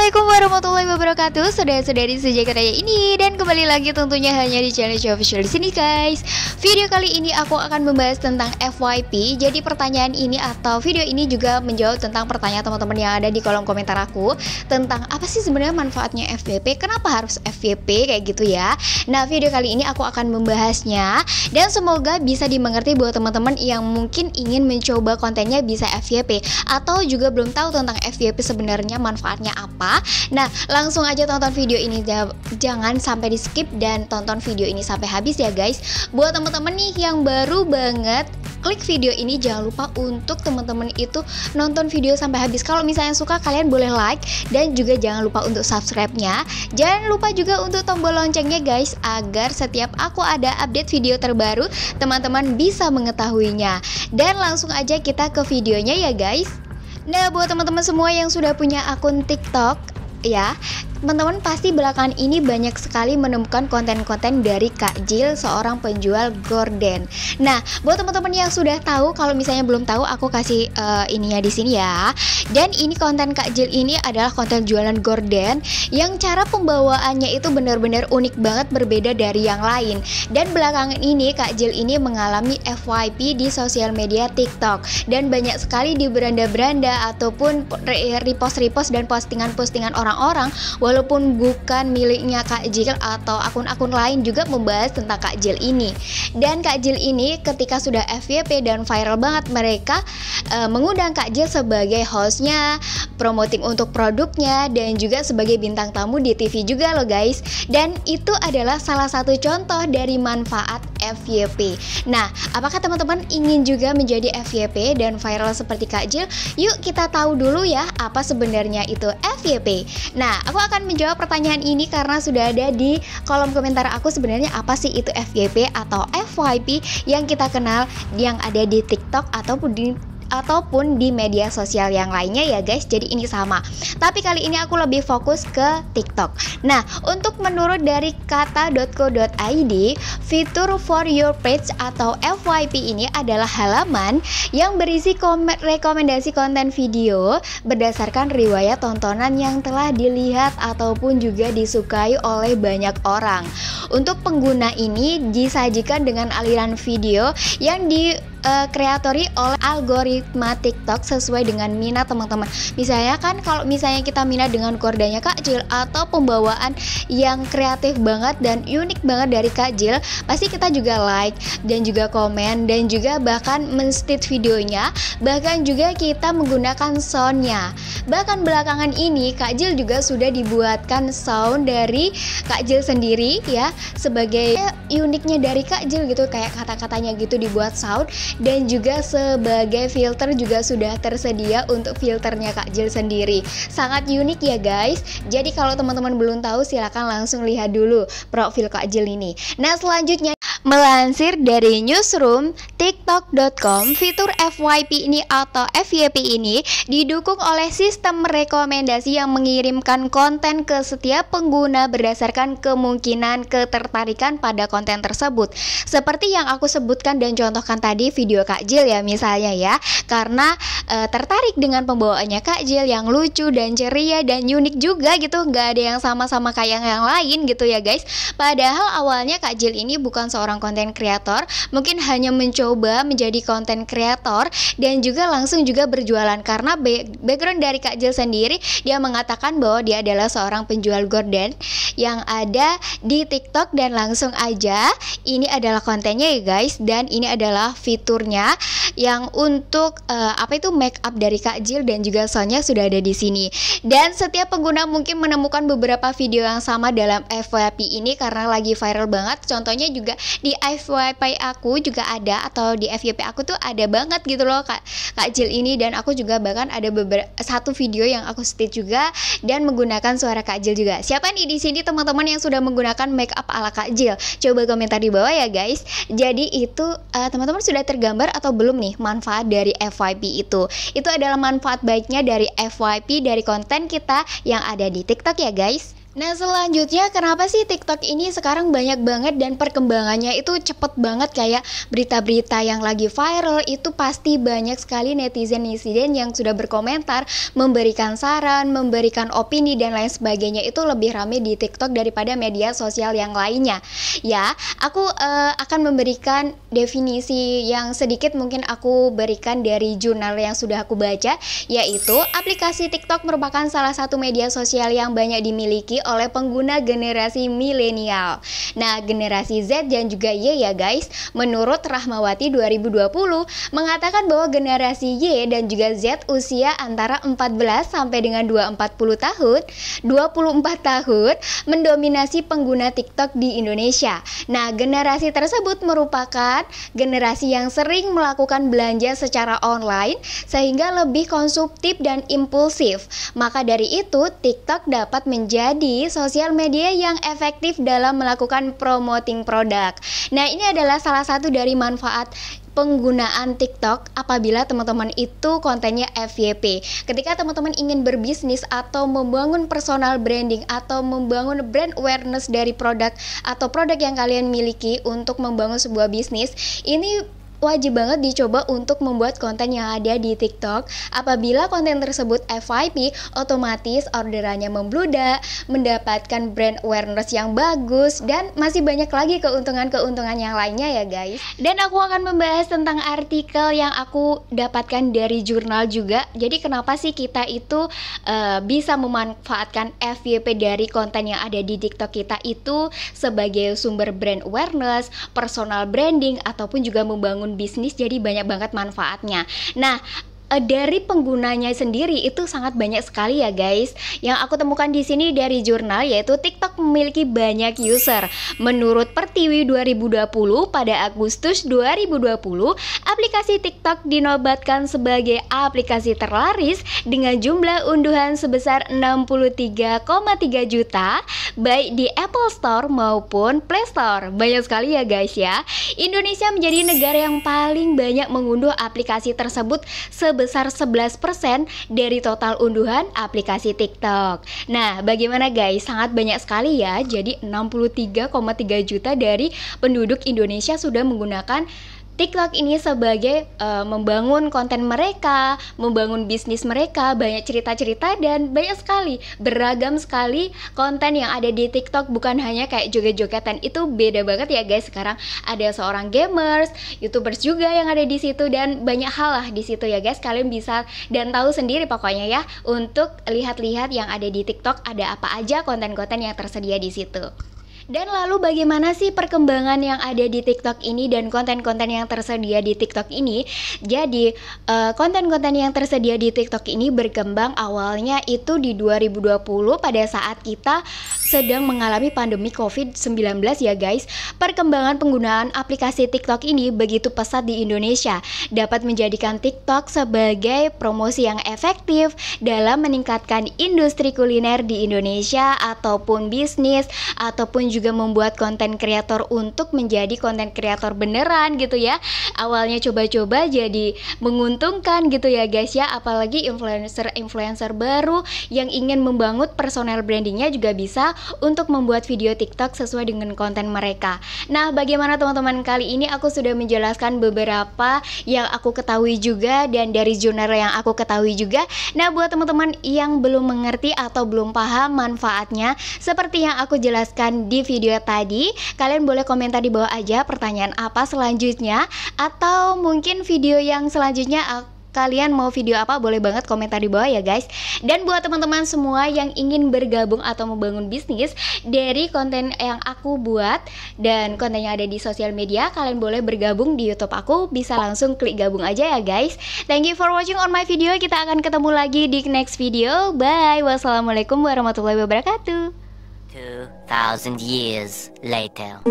Assalamualaikum warahmatullahi wabarakatuh, saudara-saudari sejak raya ini, dan kembali lagi tentunya hanya di channel Official di sini guys. Video kali ini aku akan membahas tentang FYP. Jadi pertanyaan ini atau video ini juga menjawab tentang pertanyaan teman-teman yang ada di kolom komentar aku tentang apa sih sebenarnya manfaatnya FYP, kenapa harus FYP kayak gitu ya. Nah, video kali ini aku akan membahasnya dan semoga bisa dimengerti buat teman-teman yang mungkin ingin mencoba kontennya bisa FYP atau juga belum tahu tentang FYP sebenarnya manfaatnya apa. Nah, langsung aja tonton video ini, jangan sampai di skip dan tonton video ini sampai habis ya guys. Buat teman-teman nih yang baru banget klik video ini, jangan lupa untuk teman-teman itu nonton video sampai habis. Kalau misalnya suka, kalian boleh like dan juga jangan lupa untuk subscribe-nya. Jangan lupa juga untuk tombol loncengnya guys, agar setiap aku ada update video terbaru teman-teman bisa mengetahuinya. Dan langsung aja kita ke videonya ya guys. Nah, buat teman-teman semua yang sudah punya akun TikTok ya, teman-teman pasti belakangan ini banyak sekali menemukan konten-konten dari Kak Jill, seorang penjual gorden. Nah, buat teman-teman yang sudah tahu, kalau misalnya belum tahu, aku kasih ininya di sini ya. Dan ini konten Kak Jill ini adalah konten jualan gorden yang cara pembawaannya itu benar-benar unik banget, berbeda dari yang lain. Dan belakangan ini Kak Jill ini mengalami FYP di sosial media TikTok, dan banyak sekali di beranda-beranda ataupun repost-repost dan postingan-postingan orang-orang walaupun bukan miliknya Kak Jill atau akun-akun lain juga membahas tentang Kak Jill ini. Dan Kak Jill ini ketika sudah FYP dan viral banget, mereka mengundang Kak Jill sebagai hostnya, promoting untuk produknya, dan juga sebagai bintang tamu di TV juga loh guys. Dan itu adalah salah satu contoh dari manfaat FYP. Nah, apakah teman-teman ingin juga menjadi FYP dan viral seperti Kak Jill? Yuk kita tahu dulu ya apa sebenarnya itu FYP. Nah, aku akan menjawab pertanyaan ini karena sudah ada di kolom komentar aku, sebenarnya apa sih itu FYP atau FYP yang kita kenal yang ada di TikTok ataupun di media sosial yang lainnya ya guys. Jadi ini sama, tapi kali ini aku lebih fokus ke TikTok. Nah, untuk menurut dari kata.co.id, fitur for your page atau FYP ini adalah halaman yang berisi rekomendasi konten video berdasarkan riwayat tontonan yang telah dilihat ataupun juga disukai oleh banyak orang. Untuk pengguna ini disajikan dengan aliran video yang kreatori oleh algoritma TikTok sesuai dengan minat teman-teman. Misalnya kan kalau misalnya kita minat dengan gordanya Kak Jill atau pembawaan yang kreatif banget dan unik banget dari Kak Jill, pasti kita juga like dan juga komen dan juga bahkan men-state videonya, bahkan juga kita menggunakan soundnya. Bahkan belakangan ini Kak Jill juga sudah dibuatkan sound dari Kak Jill sendiri ya, sebagai uniknya dari Kak Jill gitu, kayak kata-katanya gitu dibuat sound. Dan juga sebagai filter juga sudah tersedia untuk filternya Kak Jill sendiri. Sangat unik ya guys. Jadi kalau teman-teman belum tahu, silakan langsung lihat dulu profil Kak Jill ini. Nah, selanjutnya melansir dari newsroom tiktok.com, fitur FYP ini atau FYP ini didukung oleh sistem rekomendasi yang mengirimkan konten ke setiap pengguna berdasarkan kemungkinan ketertarikan pada konten tersebut. Seperti yang aku sebutkan dan contohkan tadi video Kak Jill ya misalnya ya, karena tertarik dengan pembawaannya Kak Jill yang lucu dan ceria dan unik juga gitu, nggak ada yang sama-sama kayak yang lain gitu ya guys. Padahal awalnya Kak Jill ini bukan seorang konten kreator, mungkin hanya mencoba menjadi konten kreator dan juga langsung juga berjualan, karena background dari Kak Jill sendiri, dia mengatakan bahwa dia adalah seorang penjual gorden yang ada di TikTok, dan langsung aja ini adalah kontennya ya guys. Dan ini adalah fiturnya yang untuk make up dari Kak Jill dan juga soundnya sudah ada di sini. Dan setiap pengguna mungkin menemukan beberapa video yang sama dalam FYP ini karena lagi viral banget. Contohnya juga di FYP aku juga ada, atau di FYP aku tuh ada banget gitu loh Kak Jill ini. Dan aku juga bahkan ada satu video yang aku state juga dan menggunakan suara Kak Jill juga. Siapa nih di sini teman-teman yang sudah menggunakan make up ala Kak Jill? Coba komentar di bawah ya guys. Jadi itu teman-teman sudah tergambar atau belum nih manfaat dari FYP itu? Itu adalah manfaat baiknya dari FYP dari konten kita yang ada di TikTok ya guys. Nah selanjutnya kenapa sih TikTok ini sekarang banyak banget dan perkembangannya itu cepet banget, kayak berita-berita yang lagi viral itu pasti banyak sekali netizen-netizen yang sudah berkomentar, memberikan saran, memberikan opini dan lain sebagainya, itu lebih rame di TikTok daripada media sosial yang lainnya. Ya, aku akan memberikan definisi yang sedikit mungkin aku berikan dari jurnal yang sudah aku baca, yaitu aplikasi TikTok merupakan salah satu media sosial yang banyak dimiliki oleh pengguna generasi milenial. Nah, generasi Z dan juga Y ya guys, menurut Rahmawati 2020 mengatakan bahwa generasi Y dan juga Z usia antara 14 sampai dengan 24 tahun mendominasi pengguna TikTok di Indonesia. Nah, generasi tersebut merupakan generasi yang sering melakukan belanja secara online sehingga lebih konsumtif dan impulsif. Maka dari itu, TikTok dapat menjadi sosial media yang efektif dalam melakukan promoting produk. Nah, ini adalah salah satu dari manfaat penggunaan TikTok apabila teman-teman itu kontennya FYP. Ketika teman-teman ingin berbisnis atau membangun personal branding atau membangun brand awareness dari produk atau produk yang kalian miliki untuk membangun sebuah bisnis, ini wajib banget dicoba untuk membuat konten yang ada di TikTok. Apabila konten tersebut FYP, otomatis orderannya membludak, mendapatkan brand awareness yang bagus, dan masih banyak lagi keuntungan-keuntungan yang lainnya ya guys. Dan aku akan membahas tentang artikel yang aku dapatkan dari jurnal juga. Jadi kenapa sih kita itu bisa memanfaatkan FYP dari konten yang ada di TikTok kita itu sebagai sumber brand awareness, personal branding, ataupun juga membangun bisnis, jadi banyak banget manfaatnya. Nah, dari penggunanya sendiri itu sangat banyak sekali ya guys. Yang aku temukan di sini dari jurnal yaitu TikTok memiliki banyak user. Menurut Pertiwi 2020 pada Agustus 2020, aplikasi TikTok dinobatkan sebagai aplikasi terlaris dengan jumlah unduhan sebesar 63,3 juta baik di Apple Store maupun Play Store. Banyak sekali ya guys ya. Indonesia menjadi negara yang paling banyak mengunduh aplikasi tersebut sebesar 11% dari total unduhan aplikasi TikTok. Nah, bagaimana guys? Sangat banyak sekali ya. Jadi 63,3 juta dari penduduk Indonesia sudah menggunakan TikTok ini sebagai membangun konten mereka, membangun bisnis mereka, banyak cerita-cerita dan banyak sekali, beragam sekali konten yang ada di TikTok. Bukan hanya kayak joget-jogetan, itu beda banget ya guys. Sekarang ada seorang gamers, YouTubers juga yang ada di situ dan banyak hal lah di situ ya guys. Kalian bisa dan tahu sendiri pokoknya ya untuk lihat-lihat yang ada di TikTok ada apa aja konten-konten yang tersedia di situ. Dan lalu bagaimana sih perkembangan yang ada di TikTok ini dan konten-konten yang tersedia di TikTok ini? Jadi konten-konten yang tersedia di TikTok ini berkembang awalnya itu di 2020 pada saat kita sedang mengalami pandemi COVID-19 ya guys. Perkembangan penggunaan aplikasi TikTok ini begitu pesat di Indonesia, dapat menjadikan TikTok sebagai promosi yang efektif dalam meningkatkan industri kuliner di Indonesia ataupun bisnis ataupun juga membuat konten kreator untuk menjadi konten kreator beneran gitu ya. Awalnya coba-coba jadi menguntungkan gitu ya guys ya, apalagi influencer baru yang ingin membangun personal brandingnya juga bisa untuk membuat video TikTok sesuai dengan konten mereka. Nah, bagaimana teman-teman, kali ini aku sudah menjelaskan beberapa yang aku ketahui juga dan dari jurnal yang aku ketahui juga. Nah, buat teman-teman yang belum mengerti atau belum paham manfaatnya seperti yang aku jelaskan di video tadi, kalian boleh komentar di bawah aja pertanyaan apa selanjutnya, atau mungkin video yang selanjutnya kalian mau video apa, boleh banget komentar di bawah ya guys. Dan buat teman-teman semua yang ingin bergabung atau membangun bisnis dari konten yang aku buat dan konten yang ada di sosial media, kalian boleh bergabung di YouTube aku, bisa langsung klik gabung aja ya guys. Thank you for watching on my video. Kita akan ketemu lagi di next video. Bye. Wassalamualaikum warahmatullahi wabarakatuh. 2,000 years later.